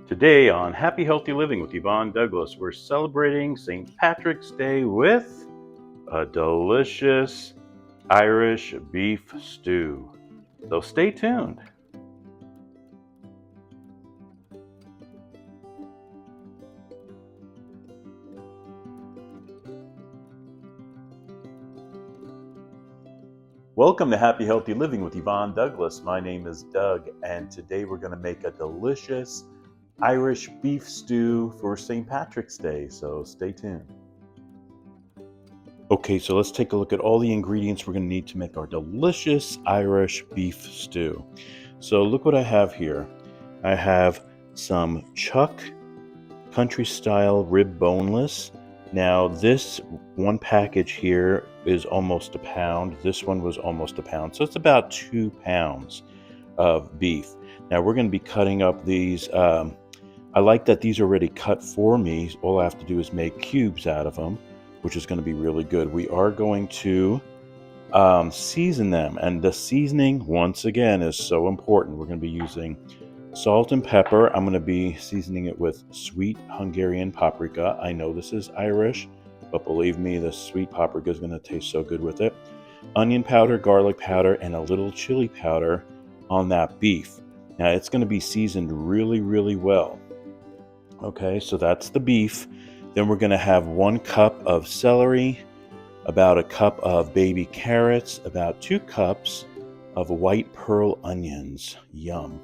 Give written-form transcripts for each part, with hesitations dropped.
Today on Happy Healthy Living with Yvonne Douglas, we're celebrating St. Patrick's Day with a delicious Irish beef stew. So stay tuned. Welcome to Happy Healthy Living with Yvonne Douglas. My name is Doug, and today we're going to make a delicious Irish beef stew for St. Patrick's Day. So stay tuned. Okay, so let's take a look at all the ingredients we're going to need to make our delicious Irish beef stew. So look what I have here. I have some chuck country style rib boneless. Now this one package here is almost a pound. This one was almost a pound. So it's about 2 pounds of beef. Now we're going to be cutting up these. I like that these are already cut for me. All I have to do is make cubes out of them, which is going to be really good. We are going to season them, and the seasoning once again is so important. We're going to be using salt and pepper. I'm going to be seasoning it with sweet Hungarian paprika. I know this is Irish, but believe me, the sweet paprika is going to taste so good with it. Onion powder, garlic powder, and a little chili powder on that beef. Now it's going to be seasoned really, really well. Okay, so that's the beef. Then we're going to have 1 cup of celery, about a cup of baby carrots, about 2 cups of white pearl onions. Yum.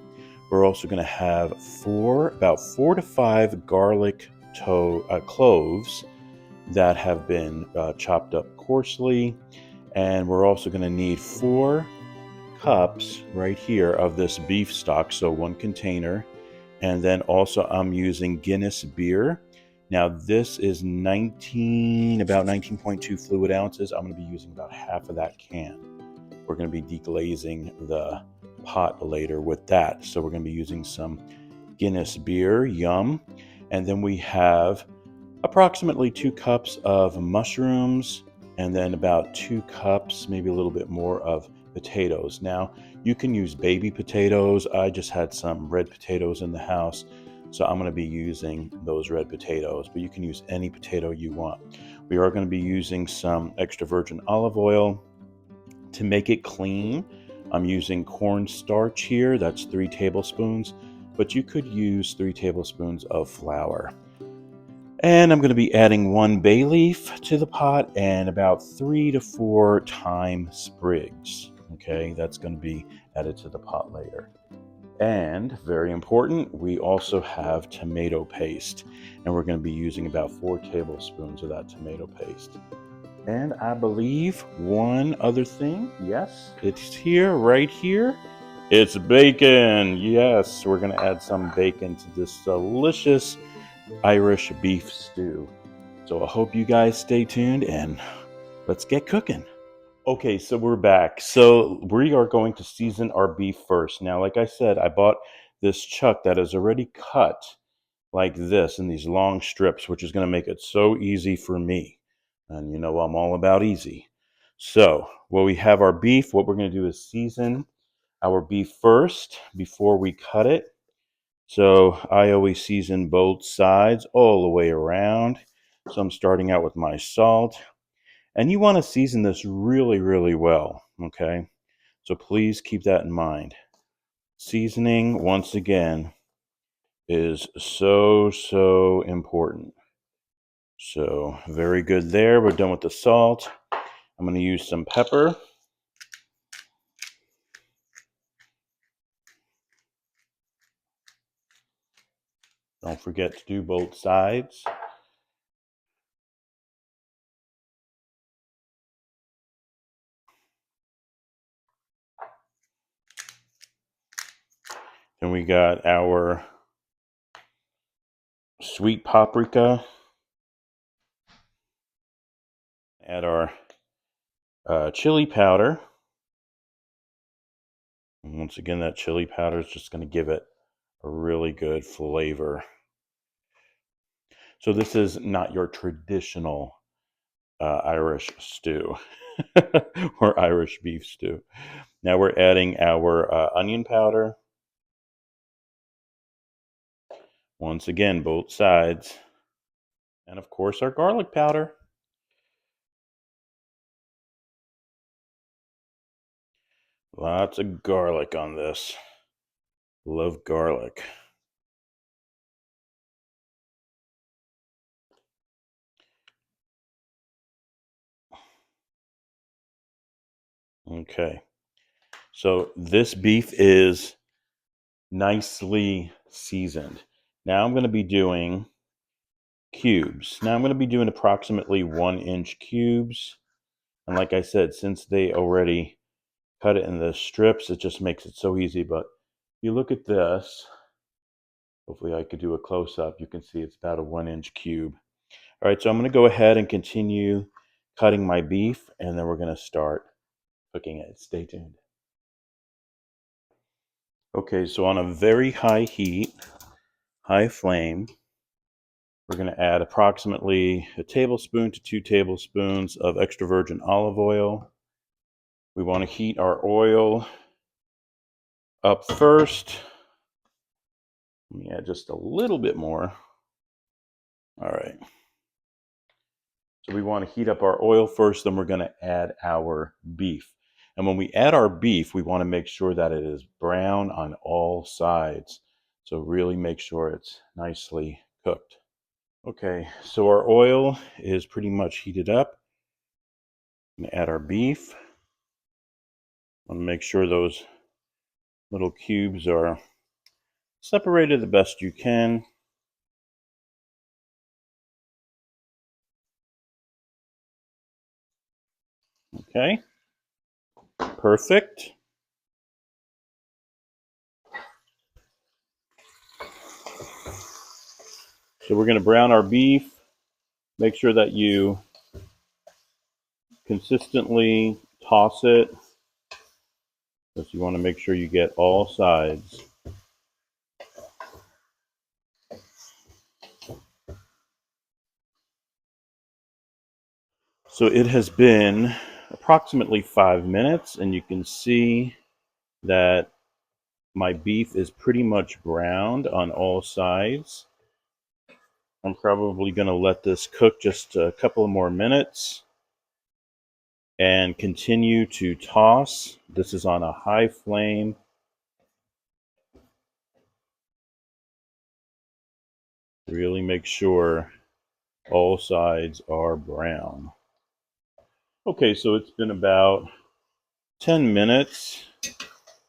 We're also going to have about 4 to 5 garlic cloves that have been chopped up coarsely. And we're also going to need 4 cups right here of this beef stock, so 1 container. And then also I'm using Guinness beer. Now this is about 19.2 fluid ounces. I'm going to be using about half of that can. We're going to be deglazing the pot later with that. So we're going to be using some Guinness beer, yum. And then we have approximately 2 cups of mushrooms, and then about 2 cups, maybe a little bit more, of potatoes. Now, you can use baby potatoes. I just had some red potatoes in the house, so I'm going to be using those red potatoes, but you can use any potato you want. We are going to be using some extra virgin olive oil to make it clean. I'm using cornstarch here. That's 3 tablespoons, but you could use 3 tablespoons of flour. And I'm going to be adding 1 bay leaf to the pot and about 3 to 4 thyme sprigs. Okay, that's going to be added to the pot later. And very important, we also have tomato paste, and we're going to be using about 4 tablespoons of that tomato paste. And I believe one other thing, yes, it's here, right here. It's bacon. Yes, we're going to add some bacon to this delicious Irish beef stew. So I hope you guys stay tuned and let's get cooking. Okay, so we're back. So we are going to season our beef first. Now, like I said, I bought this chuck that is already cut like this in these long strips, which is going to make it so easy for me. And you know, I'm all about easy. So when we have our beef, what we're going to do is season our beef first before we cut it. So I always season both sides all the way around. So I'm starting out with my salt. And you want to season this really, really well, okay? So please keep that in mind. Seasoning, once again, is so, so important. So very good there. We're done with the salt. I'm going to use some pepper. Don't forget to do both sides. Then we got our sweet paprika. Add our chili powder. And once again, that chili powder is just going to give it a really good flavor. So this is not your traditional Irish stew or Irish beef stew. Now we're adding our onion powder. Once again, both sides. And of course, our garlic powder. Lots of garlic on this. Love garlic. Okay. So this beef is nicely seasoned. Now I'm going to be doing cubes. Now I'm going to be doing approximately 1-inch cubes. And like I said, since they already cut it in the strips, it just makes it so easy. But if you look at this, hopefully I could do a close-up. You can see it's about a 1-inch cube. All right, so I'm going to go ahead and continue cutting my beef, and then we're going to start cooking it. Stay tuned. Okay, so on a very high heat, high flame, we're going to add approximately a tablespoon to 2 tablespoons of extra virgin olive oil. We want to heat our oil up first. Let me add just a little bit more. All right. So we want to heat up our oil first, then we're going to add our beef. And when we add our beef, we want to make sure that it is brown on all sides. So really make sure it's nicely cooked. Okay, so our oil is pretty much heated up. I'm going to add our beef. I want to make sure those little cubes are separated the best you can. Okay, perfect. So we're going to brown our beef. Make sure that you consistently toss it, because you want to make sure you get all sides. So it has been approximately 5 minutes, and you can see that my beef is pretty much browned on all sides. I'm probably going to let this cook just a couple more minutes and continue to toss. This is on a high flame. Really make sure all sides are brown. Okay, so it's been about 10 minutes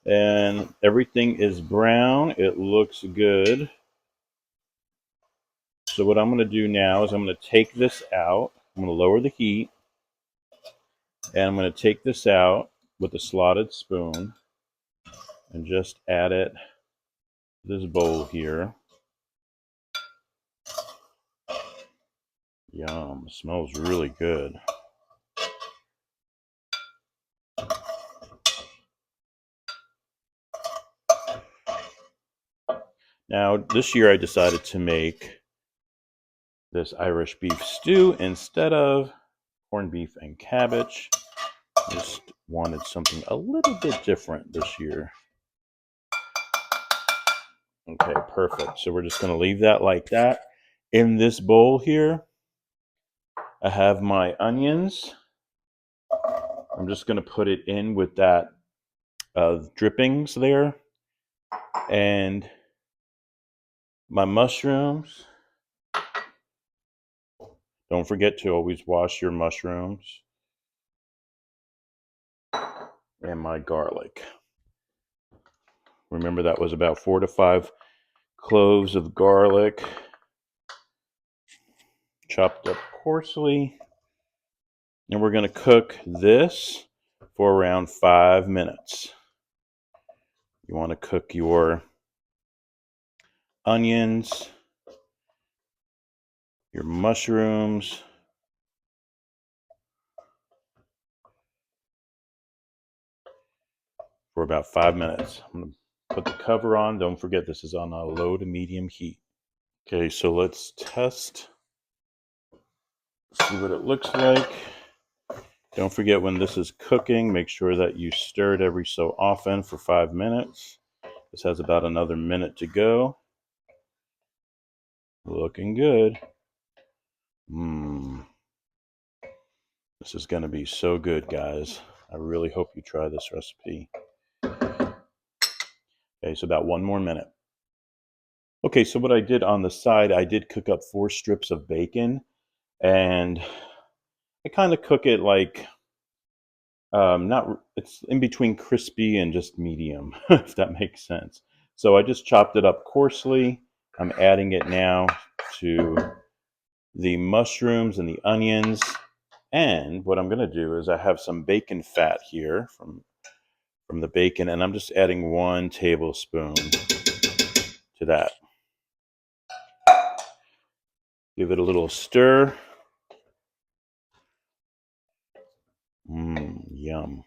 and everything is brown. It looks good. So what I'm going to do now is I'm going to take this out. I'm going to lower the heat, and I'm going to take this out with a slotted spoon and just add it to this bowl here. Yum, it smells really good. Now, this year I decided to make this Irish beef stew instead of corned beef and cabbage. Just wanted something a little bit different this year. Okay, perfect. So we're just going to leave that like that. In this bowl here, I have my onions. I'm just going to put it in with that drippings there. And my mushrooms. Don't forget to always wash your mushrooms. And my garlic. Remember, that was about 4 to 5 cloves of garlic, chopped up coarsely. And we're going to cook this for around 5 minutes. You want to cook your onions, your mushrooms, for about 5 minutes. I'm going to put the cover on. Don't forget, this is on a low to medium heat. Okay, so let's test, see what it looks like. Don't forget, when this is cooking, make sure that you stir it every so often for 5 minutes. This has about another minute to go. Looking good. Mmm. This is going to be so good, guys. I really hope you try this recipe. Okay, so about 1 more minute. Okay, so what I did on the side, I did cook up 4 strips of bacon, and I kind of cook it like not it's in between crispy and just medium, if that makes sense. So I just chopped it up coarsely. I'm adding it now to the mushrooms and the onions. And what I'm going to do is I have some bacon fat here from the bacon, and I'm just adding 1 tablespoon to that. Give it a little stir. Yum.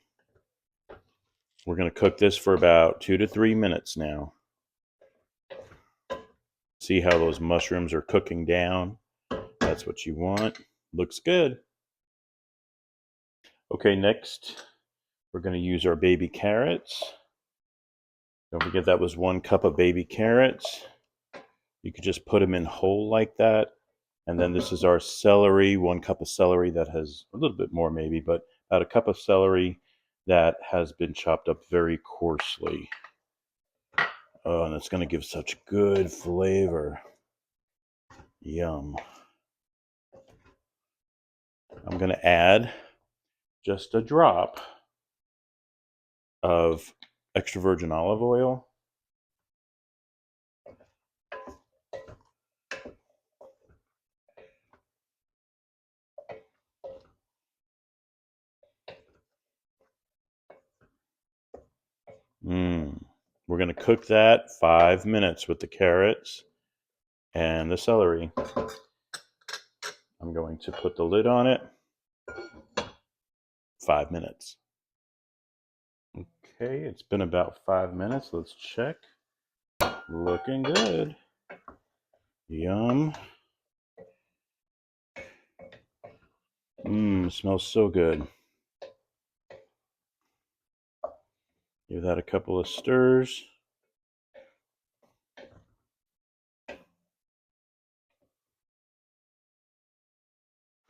We're going to cook this for about 2 to 3 minutes now. See how those mushrooms are cooking down? That's what you want. Looks good. Okay, next we're going to use our baby carrots. Don't forget that was 1 cup of baby carrots. You could just put them in whole like that. And then this is our celery, 1 cup of celery that has a little bit more maybe, but about 1 cup of celery that has been chopped up very coarsely. Oh, and it's going to give such good flavor. Yum. I'm going to add just a drop of extra virgin olive oil. We're going to cook that 5 minutes with the carrots and the celery. I'm going to put the lid on it. 5 minutes. Okay, it's been about 5 minutes. Let's check. Looking good. Yum. Smells so good. Give that a couple of stirs.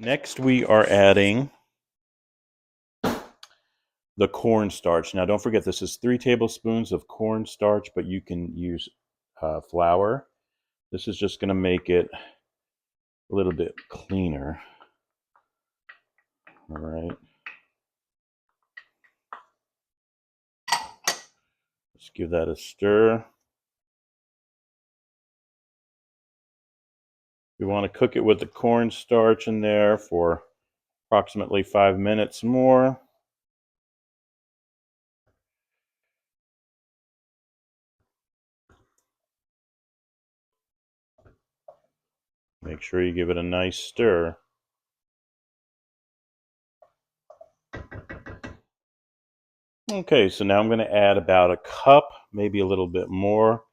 Next, we are adding the cornstarch. Now, don't forget, this is 3 tablespoons of cornstarch, but you can use flour. This is just going to make it a little bit cleaner. All right. Let's give that a stir. We want to cook it with the cornstarch in there for approximately 5 minutes more. Make sure you give it a nice stir. Okay, so now I'm going to add about a cup, maybe a little bit more,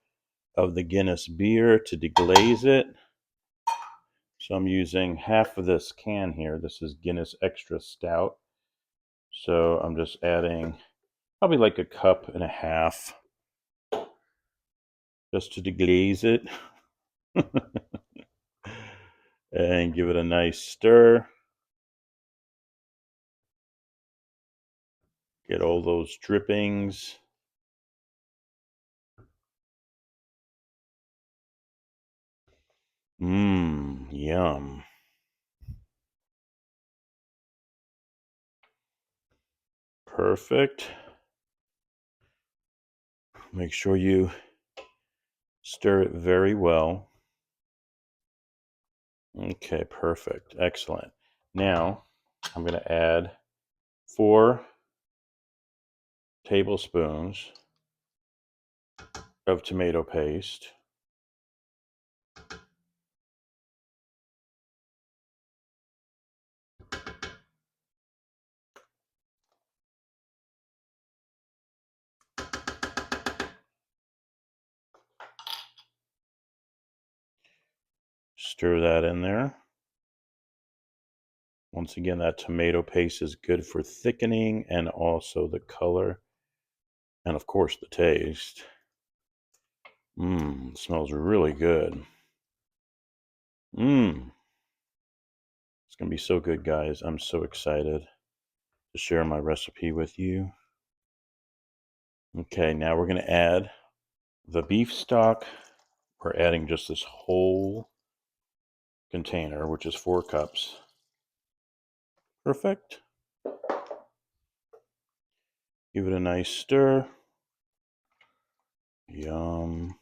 of the Guinness beer to deglaze it. So I'm using half of this can here. This is Guinness Extra Stout. So I'm just adding probably like a cup and a half just to deglaze it. And give it a nice stir. Get all those drippings. Yum. Perfect. Make sure you stir it very well. Okay, perfect. Excellent. Now, I'm going to add 4 tablespoons of tomato paste. Stir that in there. Once again, that tomato paste is good for thickening and also the color and, of course, the taste. It smells really good. Mmm. It's going to be so good, guys. I'm so excited to share my recipe with you. Okay, now we're going to add the beef stock. We're adding just this whole container, which is 4 cups. Perfect. Give it a nice stir. Yum.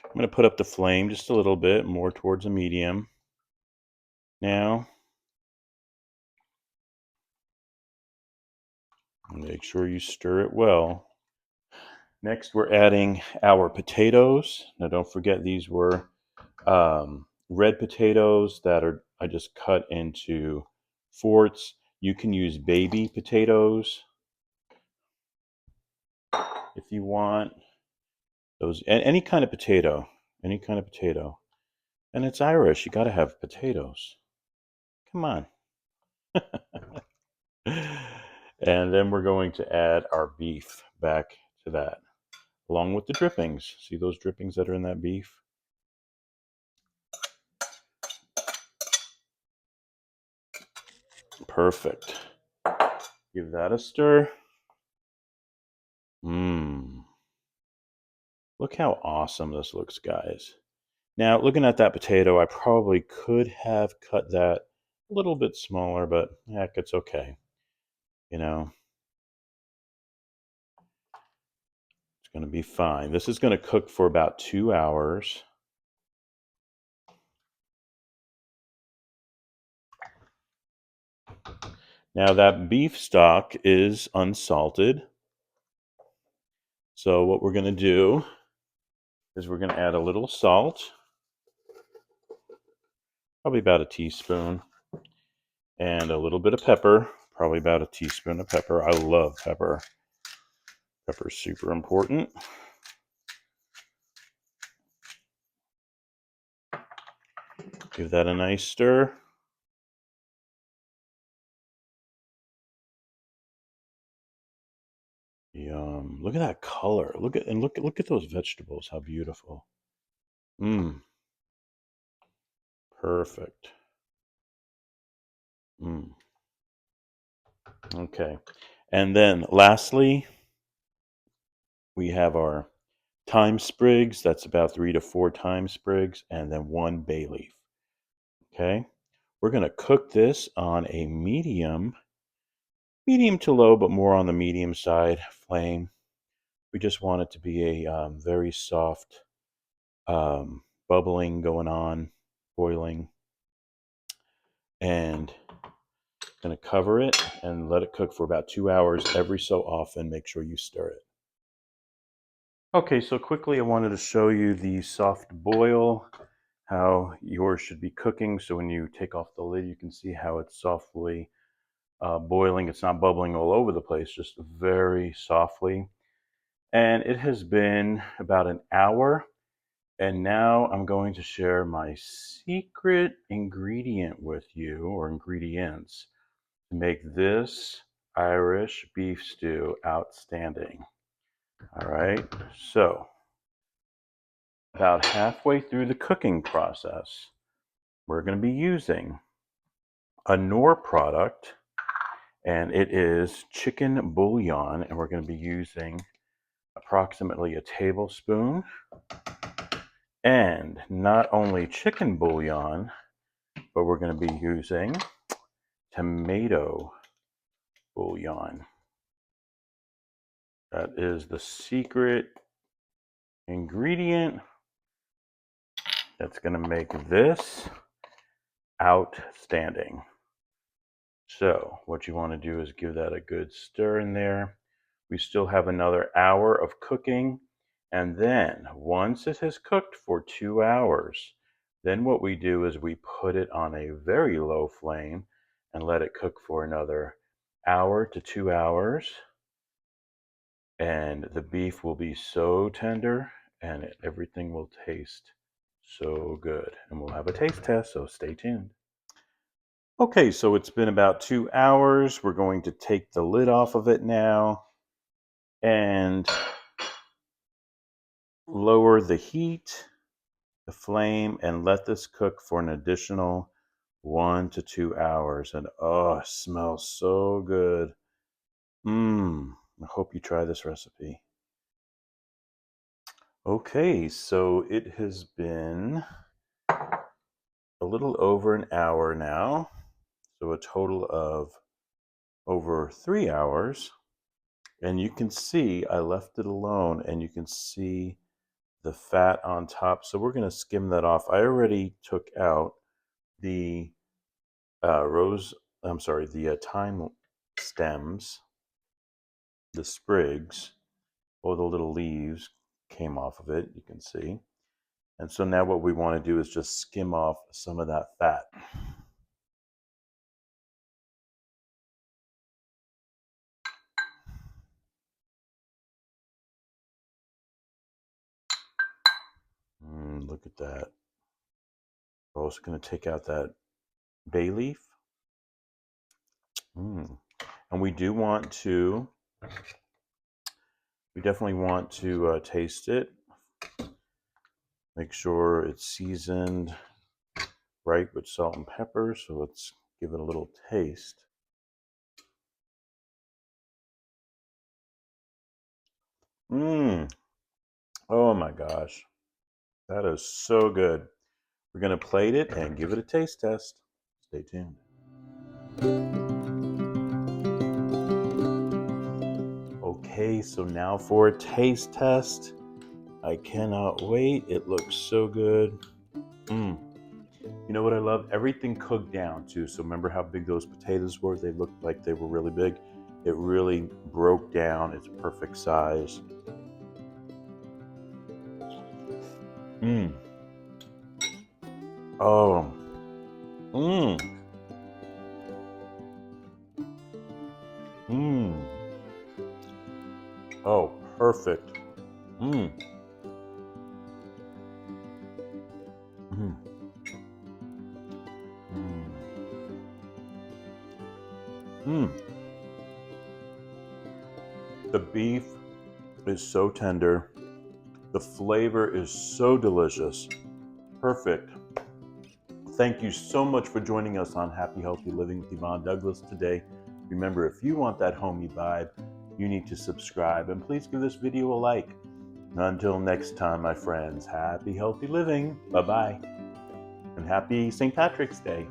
I'm going to put up the flame just a little bit, more towards a medium. Now, make sure you stir it well. Next, we're adding our potatoes. Now, don't forget these were red potatoes that I just cut into fourths. You can use baby potatoes if you want. Those, any kind of potato, any kind of potato. And it's Irish. You got to have potatoes. Come on. And then we're going to add our beef back to that, along with the drippings. See those drippings that are in that beef? Perfect. Give that a stir. Mmm. Look how awesome this looks, guys. Now, looking at that potato, I probably could have cut that a little bit smaller, but heck, it's okay. You know, it's going to be fine. This is going to cook for about 2 hours. Now, that beef stock is unsalted. So what we're going to do is we're going to add a little salt, probably about a teaspoon, and a little bit of pepper, probably about a teaspoon of pepper. I love pepper. Pepper's super important. Give that a nice stir. Yum. Look at that color. Look at those vegetables. How beautiful. Mmm. Perfect. Mmm. Okay. And then lastly, we have our thyme sprigs. That's about 3 to 4 thyme sprigs, and then 1 bay leaf. Okay. We're going to cook this on a medium to low, but more on the medium side flame. We just want it to be a very soft bubbling going on, boiling. And going to cover it and let it cook for about 2 hours. Every so often, make sure you stir it. Okay, so quickly I wanted to show you the soft boil, how yours should be cooking. So when you take off the lid, you can see how it's softly boiling. It's not bubbling all over the place, just very softly. And it has been about an hour. And now I'm going to share my secret ingredient with you, or ingredients, to make this Irish beef stew outstanding. All right, so about halfway through the cooking process, we're going to be using a Knorr product, and it is chicken bouillon, and we're going to be using approximately a tablespoon. And not only chicken bouillon, but we're going to be using tomato bouillon. That is the secret ingredient that's going to make this outstanding. So what you want to do is give that a good stir in there. We still have another hour of cooking. And then once it has cooked for 2 hours, then what we do is we put it on a very low flame and let it cook for another hour to 2 hours. And the beef will be so tender and everything will taste so good. And we'll have a taste test, so stay tuned. Okay, so it's been about 2 hours. We're going to take the lid off of it now and lower the heat. the flame and let this cook for an additional 1 to 2 hours. And oh, it smells so good. I hope you try this recipe. Okay, so it has been a little over an hour now. So a total of over 3 hours. And you can see I left it alone, and you can see the fat on top. So we're going to skim that off. I already took out the the thyme stems, the sprigs, or the little leaves came off of it, you can see. And so now what we want to do is just skim off some of that fat. Look at that. We're also going to take out that bay leaf. And we definitely want to taste it. Make sure it's seasoned right with salt and pepper. So let's give it a little taste. Oh my gosh. That is so good. We're going to plate it and give it a taste test. Stay tuned. Okay, so now for a taste test. I cannot wait. It looks so good. You know what I love? Everything cooked down too. So remember how big those potatoes were? They looked like they were really big. It really broke down. It's perfect size. Oh. Oh, perfect. The beef is so tender. The flavor is so delicious. Perfect. Thank you so much for joining us on Happy Healthy Living with Yvonne Douglas today. Remember, if you want that homey vibe, you need to subscribe, and please give this video a like. Until next time, my friends, happy healthy living. Bye-bye. And happy St. Patrick's Day.